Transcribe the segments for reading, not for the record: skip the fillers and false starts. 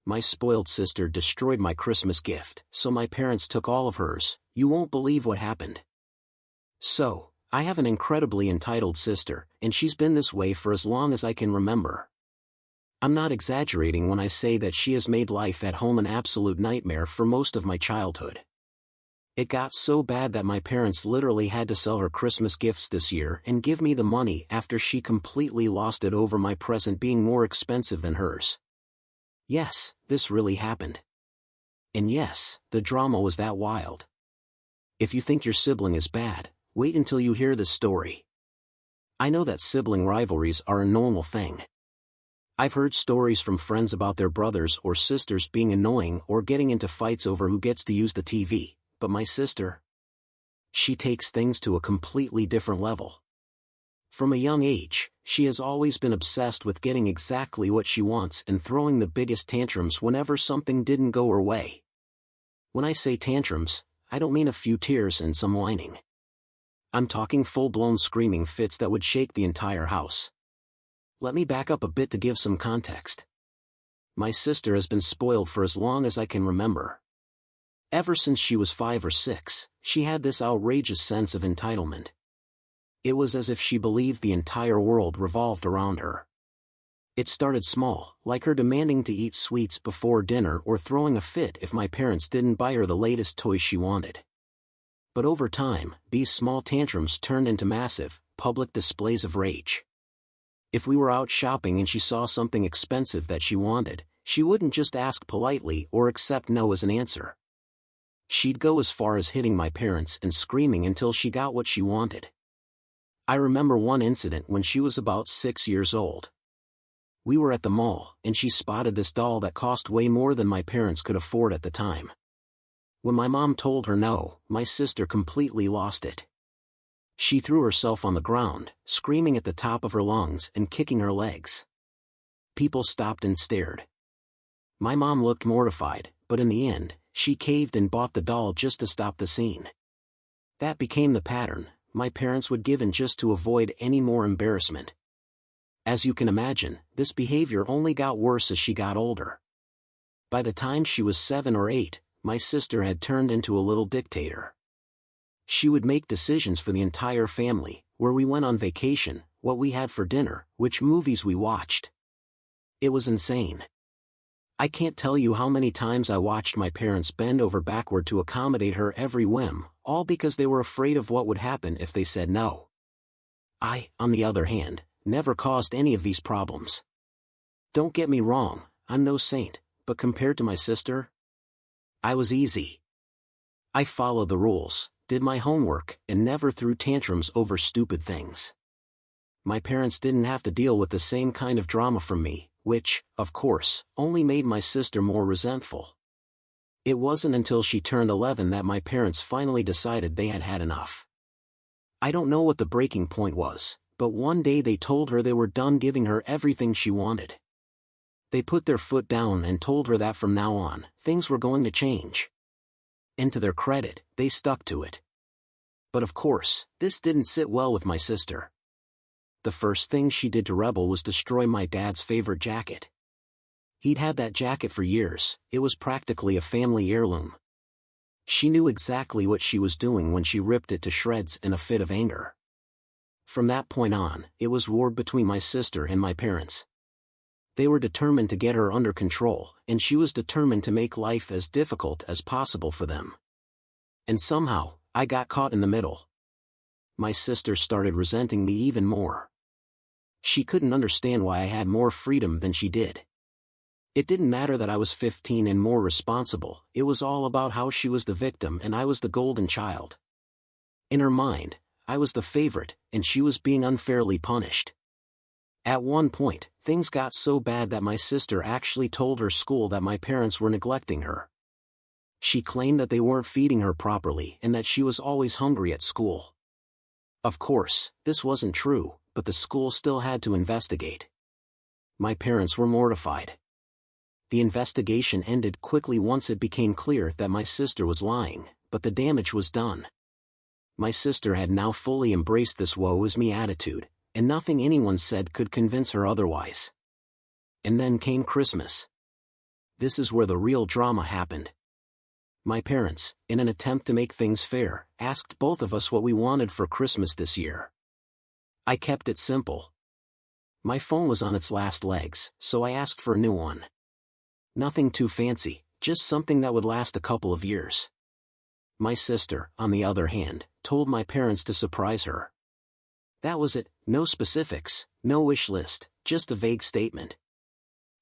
My spoiled sister destroyed my Christmas gift, so my parents took all of hers. You won't believe what happened. So, I have an incredibly entitled sister, and she's been this way for as long as I can remember. I'm not exaggerating when I say that she has made life at home an absolute nightmare for most of my childhood. It got so bad that my parents literally had to sell her Christmas gifts this year and give me the money after she completely lost it over my present being more expensive than hers. Yes, this really happened. And yes, the drama was that wild. If you think your sibling is bad, wait until you hear this story. I know that sibling rivalries are a normal thing. I've heard stories from friends about their brothers or sisters being annoying or getting into fights over who gets to use the TV, but my sister? She takes things to a completely different level. From a young age, she has always been obsessed with getting exactly what she wants and throwing the biggest tantrums whenever something didn't go her way. When I say tantrums, I don't mean a few tears and some whining. I'm talking full-blown screaming fits that would shake the entire house. Let me back up a bit to give some context. My sister has been spoiled for as long as I can remember. Ever since she was 5 or 6, she had this outrageous sense of entitlement. It was as if she believed the entire world revolved around her. It started small, like her demanding to eat sweets before dinner or throwing a fit if my parents didn't buy her the latest toy she wanted. But over time, these small tantrums turned into massive, public displays of rage. If we were out shopping and she saw something expensive that she wanted, she wouldn't just ask politely or accept no as an answer. She'd go as far as hitting my parents and screaming until she got what she wanted. I remember one incident when she was about 6 years old. We were at the mall, and she spotted this doll that cost way more than my parents could afford at the time. When my mom told her no, my sister completely lost it. She threw herself on the ground, screaming at the top of her lungs and kicking her legs. People stopped and stared. My mom looked mortified, but in the end, she caved and bought the doll just to stop the scene. That became the pattern. My parents would give in just to avoid any more embarrassment. As you can imagine, this behavior only got worse as she got older. By the time she was 7 or 8, my sister had turned into a little dictator. She would make decisions for the entire family, where we went on vacation, what we had for dinner, which movies we watched. It was insane. I can't tell you how many times I watched my parents bend over backward to accommodate her every whim, all because they were afraid of what would happen if they said no. I, on the other hand, never caused any of these problems. Don't get me wrong, I'm no saint, but compared to my sister, I was easy. I followed the rules, did my homework, and never threw tantrums over stupid things. My parents didn't have to deal with the same kind of drama from me, which, of course, only made my sister more resentful. It wasn't until she turned 11 that my parents finally decided they had had enough. I don't know what the breaking point was, but one day they told her they were done giving her everything she wanted. They put their foot down and told her that from now on, things were going to change. And to their credit, they stuck to it. But of course, this didn't sit well with my sister. The first thing she did to rebel was destroy my dad's favorite jacket. He'd had that jacket for years, it was practically a family heirloom. She knew exactly what she was doing when she ripped it to shreds in a fit of anger. From that point on, it was war between my sister and my parents. They were determined to get her under control, and she was determined to make life as difficult as possible for them. And somehow, I got caught in the middle. My sister started resenting me even more. She couldn't understand why I had more freedom than she did. It didn't matter that I was 15 and more responsible, it was all about how she was the victim and I was the golden child. In her mind, I was the favorite, and she was being unfairly punished. At one point, things got so bad that my sister actually told her school that my parents were neglecting her. She claimed that they weren't feeding her properly and that she was always hungry at school. Of course, this wasn't true, but the school still had to investigate. My parents were mortified. The investigation ended quickly once it became clear that my sister was lying, but the damage was done. My sister had now fully embraced this woe is me attitude, and nothing anyone said could convince her otherwise. And then came Christmas. this is where the real drama happened. My parents, in an attempt to make things fair, asked both of us what we wanted for Christmas this year. I kept it simple. My phone was on its last legs, so I asked for a new one. Nothing too fancy, just something that would last a couple of years. My sister, on the other hand, told my parents to surprise her. That was it, no specifics, no wish list, just a vague statement.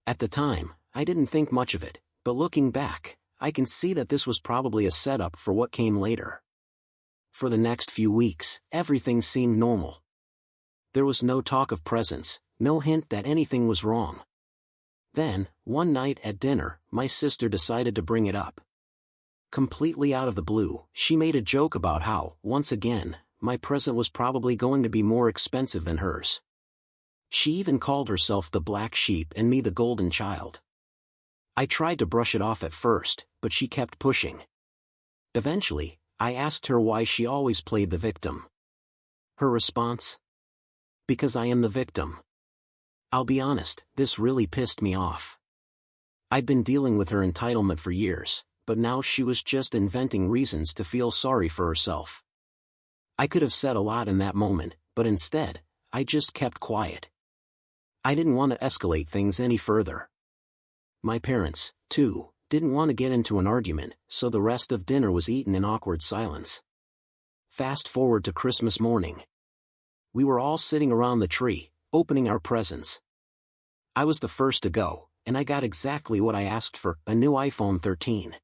At the time, I didn't think much of it, but looking back, I can see that this was probably a setup for what came later. For the next few weeks, everything seemed normal. There was no talk of presents, no hint that anything was wrong. Then, one night at dinner, my sister decided to bring it up. Completely out of the blue, she made a joke about how, once again, my present was probably going to be more expensive than hers. She even called herself the black sheep and me the golden child. I tried to brush it off at first, but she kept pushing. Eventually, I asked her why she always played the victim. Her response? Because I am the victim. I'll be honest, this really pissed me off. I'd been dealing with her entitlement for years, but now she was just inventing reasons to feel sorry for herself. I could have said a lot in that moment, but instead, I just kept quiet. I didn't want to escalate things any further. My parents, too, didn't want to get into an argument, so the rest of dinner was eaten in awkward silence. Fast forward to Christmas morning. We were all sitting around the tree, opening our presents. I was the first to go, and I got exactly what I asked for, a new iPhone 13.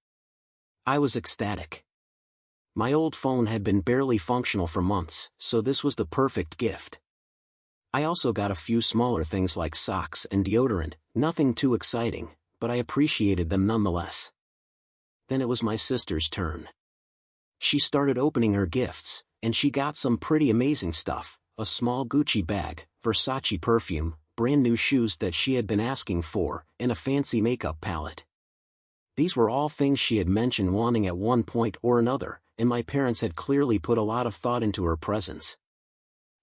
I was ecstatic. My old phone had been barely functional for months, so this was the perfect gift. I also got a few smaller things like socks and deodorant, nothing too exciting, but I appreciated them nonetheless. Then it was my sister's turn. She started opening her gifts, and she got some pretty amazing stuff, a small Gucci bag, Versace perfume, brand new shoes that she had been asking for, and a fancy makeup palette. These were all things she had mentioned wanting at one point or another, and my parents had clearly put a lot of thought into her presents.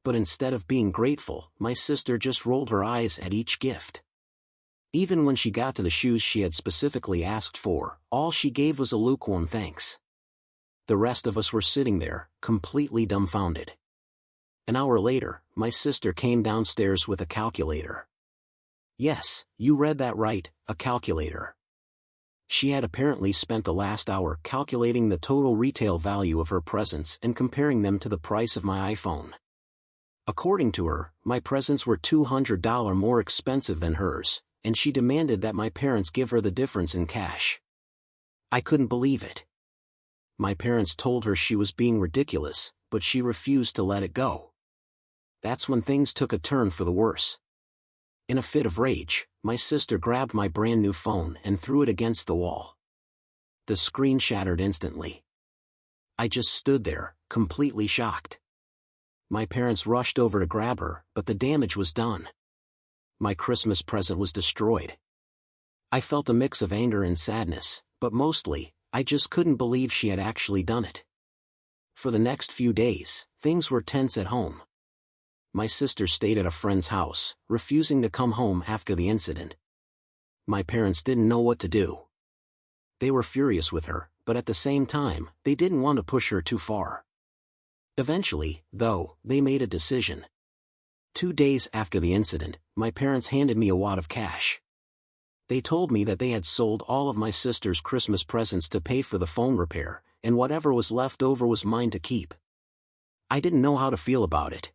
But instead of being grateful, my sister just rolled her eyes at each gift. Even when she got to the shoes she had specifically asked for, all she gave was a lukewarm thanks. The rest of us were sitting there, completely dumbfounded. An hour later, my sister came downstairs with a calculator. Yes, you read that right, a calculator. She had apparently spent the last hour calculating the total retail value of her presents and comparing them to the price of my iPhone. According to her, my presents were $200 more expensive than hers, and she demanded that my parents give her the difference in cash. I couldn't believe it. My parents told her she was being ridiculous, but she refused to let it go. That's when things took a turn for the worse. In a fit of rage, my sister grabbed my brand new phone and threw it against the wall. The screen shattered instantly. I just stood there, completely shocked. My parents rushed over to grab her, but the damage was done. My Christmas present was destroyed. I felt a mix of anger and sadness, but mostly, I just couldn't believe she had actually done it. For the next few days, things were tense at home. My sister stayed at a friend's house, refusing to come home after the incident. My parents didn't know what to do. They were furious with her, but at the same time, they didn't want to push her too far. Eventually, though, they made a decision. 2 days after the incident, my parents handed me a wad of cash. They told me that they had sold all of my sister's Christmas presents to pay for the phone repair, and whatever was left over was mine to keep. I didn't know how to feel about it.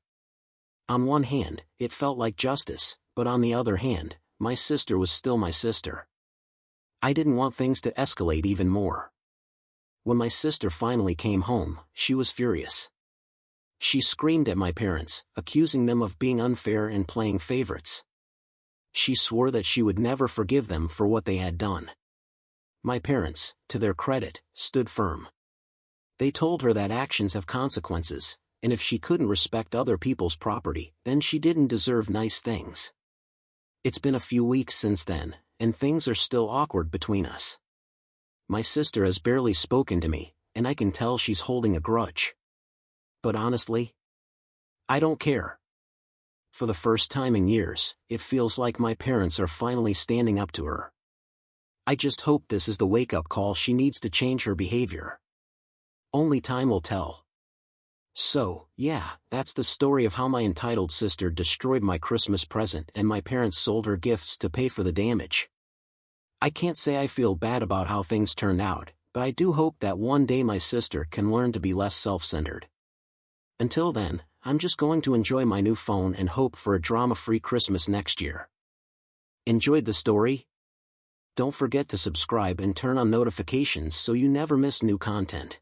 On one hand, it felt like justice, but on the other hand, my sister was still my sister. I didn't want things to escalate even more. When my sister finally came home, she was furious. She screamed at my parents, accusing them of being unfair and playing favorites. She swore that she would never forgive them for what they had done. My parents, to their credit, stood firm. They told her that actions have consequences, and if she couldn't respect other people's property, then she didn't deserve nice things. It's been a few weeks since then, and things are still awkward between us. My sister has barely spoken to me, and I can tell she's holding a grudge. But honestly, I don't care. For the first time in years, it feels like my parents are finally standing up to her. I just hope this is the wake-up call she needs to change her behavior. Only time will tell. So, yeah, that's the story of how my entitled sister destroyed my Christmas present and my parents sold her gifts to pay for the damage. I can't say I feel bad about how things turned out, but I do hope that one day my sister can learn to be less self-centered. Until then, I'm just going to enjoy my new phone and hope for a drama-free Christmas next year. Enjoyed the story? Don't forget to subscribe and turn on notifications so you never miss new content.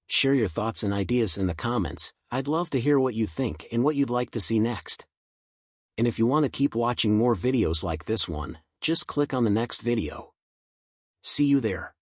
Share your thoughts and ideas in the comments. I'd love to hear what you think and what you'd like to see next. And if you want to keep watching more videos like this one, just click on the next video. See you there.